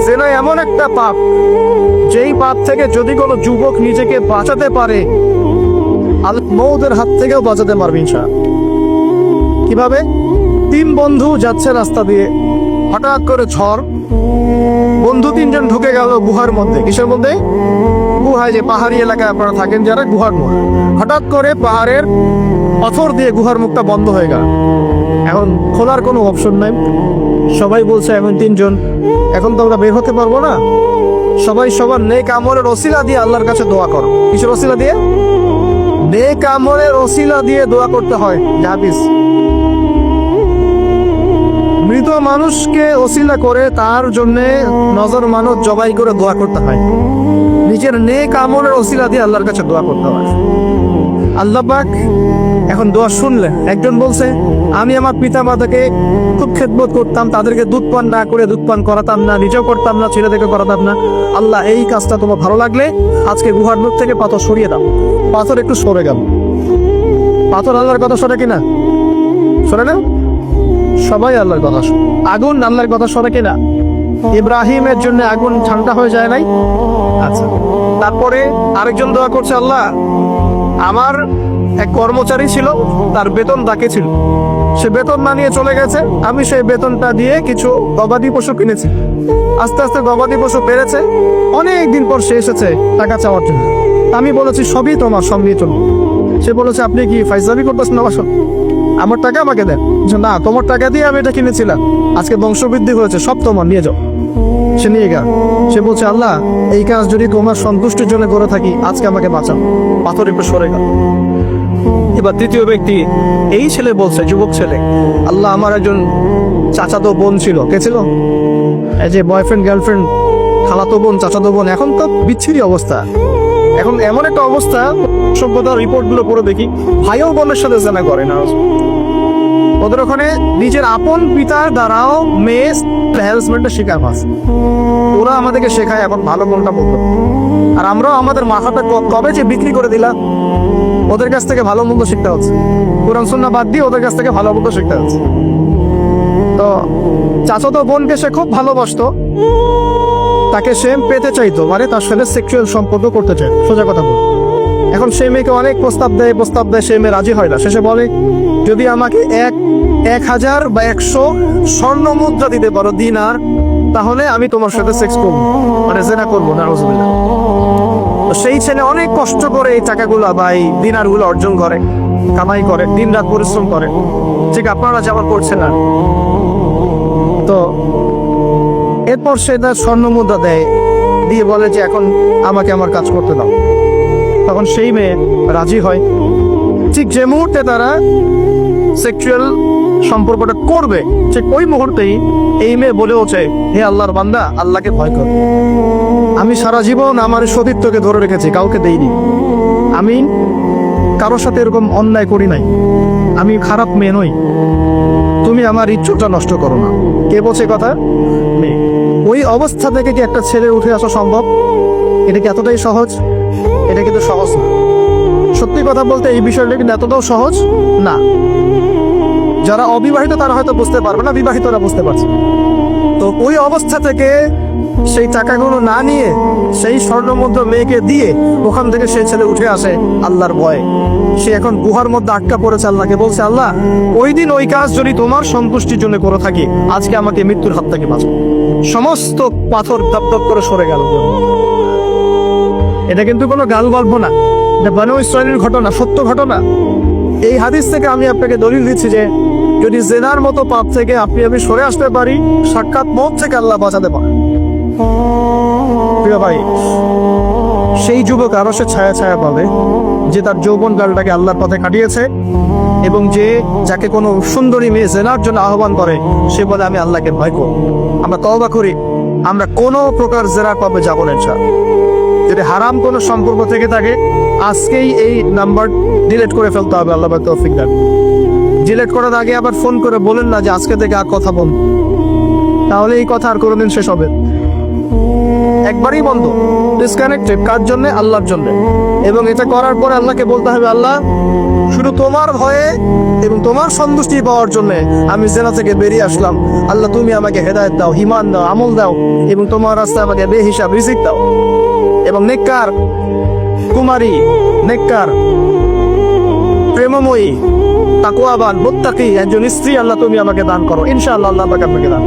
জেনা এমন একটা পাপ, যেই পাপ থেকে যদি কোনো যুবক নিজেকে বাঁচাতে পারে, মৌতের হাত থেকেও বাঁচাতে পারবে ইনশাআল্লাহ। কিভাবে? 3 বন্ধু যাচ্ছে রাস্তা দিয়ে, হঠাৎ করে ঝড়, বন্ধু 3 জন ঢুকে গেল গুহার মধ্যে। কিসের মধ্যে? গুহায়, যে পাহাড়ি এলাকায় আপনারা থাকেন যারা, গুহার মধ্যে। হঠাৎ করে পাহাড়ের পাথর দিয়ে গুহার মুখটা বন্ধ হয়ে গেল। এখন খোলার কোনো অপশন নাই। সবাই বলছে এখন 3 জন, এখন তো আমরা বের হতে পারবো না। সবাই সবার নেক আমলের ওসিলা দিয়ে আল্লাহর কাছে দোয়া করো। কিসের ওসিলা দিয়ে? নেক আমলের ওসিলা দিয়ে দোয়া করতে হয়। জাবিস, মৃত মানুষকে ওসিলা করে তার জন্য নজর মানত জবাই করে দোয়া করতে হয়। নিজের নেক আমলের ওসিলা দিয়ে আল্লাহর কাছে দোয়া করতে হয়। আল্লাহ পাক এখন দোয়া শুনলেন। একজন বলছে, আমি আমার পিতা মাতাকে খুব খেদমত করতাম, তাদেরকে দুধ পান না করে দুধ পান করাতাম না, নিজেও করতাম না, ছেলেদেরকে করাতাম না। আল্লাহ, এই কাজটা তোমার ভালো লাগলে আজকে গুহার মুখ থেকে পাথর সরিয়ে দাও। পাথর একটু সরে গেল। পাথর আল্লাহর কথা সরে কিনা? সরে না? সবাই আল্লাহর কথা শোনে। আগুন আল্লাহর কথা শোনে কিনা? ইব্রাহিমের জন্য আগুন ঠান্ডা হয়ে যায় নাই? আচ্ছা, তারপরে আরেকজন দোয়া করছে, আল্লাহ, আমার এক কর্মচারী ছিল, তার বেতন বাকি ছিল, সে বেতন না নিয়ে চলে গেছে, আমি সেই বেতনটা দিয়ে কিছু গবাদি পশু কিনেছি। আস্তে আস্তে গবাদি পশু বেড়েছে, অনেক দিন পর সে এসেছে টাকা চাওয়ার জন্য। আমি বলেছি সবই তোমার, সব নিয়ে চলুন। সে বলেছে, আপনি কি ফাইজলামি করতেছেন? আমার টাকা আমাকে দেন। না, তোমার টাকা দিয়ে আমি এটা কিনেছিলাম, আজকে বংশবৃদ্ধি হয়েছে, সব তোমার, নিয়ে যাও। সে নিয়ে গেল। সে বলছে, আল্লাহ, এই কাজ যদি তোমার সন্তুষ্টির জন্য করে থাকি, আজকে আমাকে বাঁচাও। পাথর একটু সরে গেল। এবার তৃতীয় ব্যক্তি, এই ছেলে বলছে, যুবক ছেলে, আল্লাহ, আমার একজন চাচাতো বোন ছিল। কে ছিল? এই যে বয়ফ্রেন্ড গার্লফ্রেন্ড, খালাতো বোন, চাচাতো বোন, এখন তো বিচ্ছিরি অবস্থা। এখন এমন একটা অবস্থা, সভ্যতার রিপোর্ট গুলো পড়ে দেখি, ভাইও বোনের সাথে জানা করে না। ওদের ওখানে নিজের আপন পিতার দ্বারাও মেয়ে হ্যারাসমেন্টের শিকার হচ্ছে। ওরা আমাদেরকে শেখায় এখন ভালো কোনটা বলতো, আর আমরাও আমাদের মাথাটা কবে যে বিক্রি করে দিলাম। ওদের কাছ থেকে ভালো মন্দ শিখতে হচ্ছে, কোরআন সুন্নাহ বাদ দিয়ে ওদের কাছ থেকে ভালো মন্দ শিখতে হচ্ছে। তো চাচাতো বোনকে সে খুব ভালোবাসতো, তাকে সে পেতে চাইতো, মানে তার সাথে সেক্সুয়াল সম্পর্ক করতে চায়, সোজা কথা বল। এখন সেই মেয়েকে অনেক প্রস্তাব দেয়, সেই মেয়ে রাজি হয় না। শেষে বলে, যদি আমাকে 1000 বা 100 স্বর্ণ মুদ্রা দিতে পারো, দিনার, তাহলে আমি তোমার সাথে সেক্স করবো, মানে জেনা করবো না। সেই ছেলে অনেক কষ্ট করে এই টাকাগুলো বা এই দিনারগুলো অর্জন করে, কামাই করে, দিন রাত পরিশ্রম করে, ঠিক আপনারা যেমন করছেন না। তো এরপর সে তার স্বর্ণ মুদ্রা দেয়, দিয়ে বলে যে এখন আমাকে আমার কাজ করতে দাও। তখন সেই মেয়ে রাজি হয়। ঠিক যে মুহূর্তে তারা সেক্সুয়াল সম্পর্কটা করবে, ঠিক ওই মুহূর্তেই এই মেয়ে বলে ওঠে, হে আল্লাহর বান্দা, আল্লাহকে ভয় কর। আমি সারা জীবন আমার সতীত্বকে ধরে রেখেছি, কাউকে দেইনি। আমি কারোর সাথে এরকম অন্যায় করি নাই, আমি খারাপ মেয়ে নই। তুমি আমার ইচ্ছুকটা নষ্ট করো না। কে বলছে কথা? মেয়ে। ওই অবস্থা থেকে কি একটা ছেলে উঠে আসা সম্ভব? এটা কি এতটাই সহজ? এটা কিন্তু সহজ না। সত্যি কথা বলতে এই বিষয়টা কিন্তু এতটাও সহজ না। যারা অবিবাহিত তারা হয়তো বুঝতে পারবে না, বিবাহিতরা বুঝতে পারছে। তো ওই অবস্থা থেকে সেই টাকাগুলো না নিয়ে সেই স্বর্ণমুদ্রা মেয়েকে দিয়ে ওখান থেকে সেই ছেলে উঠে আসে আল্লাহর ভয়ে। সে এখন গুহার মধ্যে আটকা পড়েছে, আল্লাহকে বলছে, আল্লাহ, ওই দিন ওই কাজ যদি তোমার সন্তুষ্টির জন্য করে থাকি, আজকে আমাকে মৃত্যুর হাত থেকে বাঁচাও। সমস্ত পাথর দপদপ করে সরে গেল। এটা কিন্তু কোনো গাল গল্প না, এটা বনু ইসরাইলের ঘটনা, সত্য ঘটনা। এই হাদিস থেকে আমি আপনাকে দলিল দিচ্ছি যে যদি জেনার মতো পাপ থেকে আমি সরে আসতে পারি, সাক্ষাৎ মওত থেকে আল্লাহ বাঁচাতে পারে। প্রিয় ভাই, সেই যুবক আরো সে ছায়া ছায়া পাবে যে তার যৌবন কালটাকে আল্লাহর পথে কাটিয়েছে, এবং যাকে কোনো সুন্দরী মেয়ে জেনার জন্য আহ্বান করে, সে বলে আমি আল্লাহকে ভয় করি। আমরা তওবা করি, আমরা কোনো প্রকার জেনার পাবে যাব না। যদি হারাম কোনো সম্পর্ক থেকে থাকে, আজকেই এই নাম্বার ডিলিট করে ফেলতে হবে। আল্লাহ পাক তৌফিক দান। ডিলিট করার আগে আবার ফোন করে বলেন না যে আজকে থেকে আর কথা বল, তাহলে এই কথা আর কোনোদিন শেষ হবে? একবারই বন্ধ, ডিসকানেক্টেড। কার জন্য? আল্লাহর জন্য। এবং এটা করার পরে আল্লাহকে বলতে হবে, আল্লাহ, শুধু তোমার ভয়ে এবং তোমার সন্তুষ্টি পাওয়ার জন্য আমি জেনা থেকে বেরিয়ে আসলাম। আল্লাহ তুমি আমাকে হেদায়েত দাও, ঈমান দাও, আমল দাও এবং তোমার রাস্তায় আমাকে বেহিসাব রিজিক দাও এবং নেককার কুমারী, নেককার প্রেমময়ী, তাকওয়াবান, মুত্তাকি একজন স্ত্রী আল্লাহ তুমি আমাকে দান করো। ইনশাআল্লাহ আল্লাহ পাক আপনাকে দান।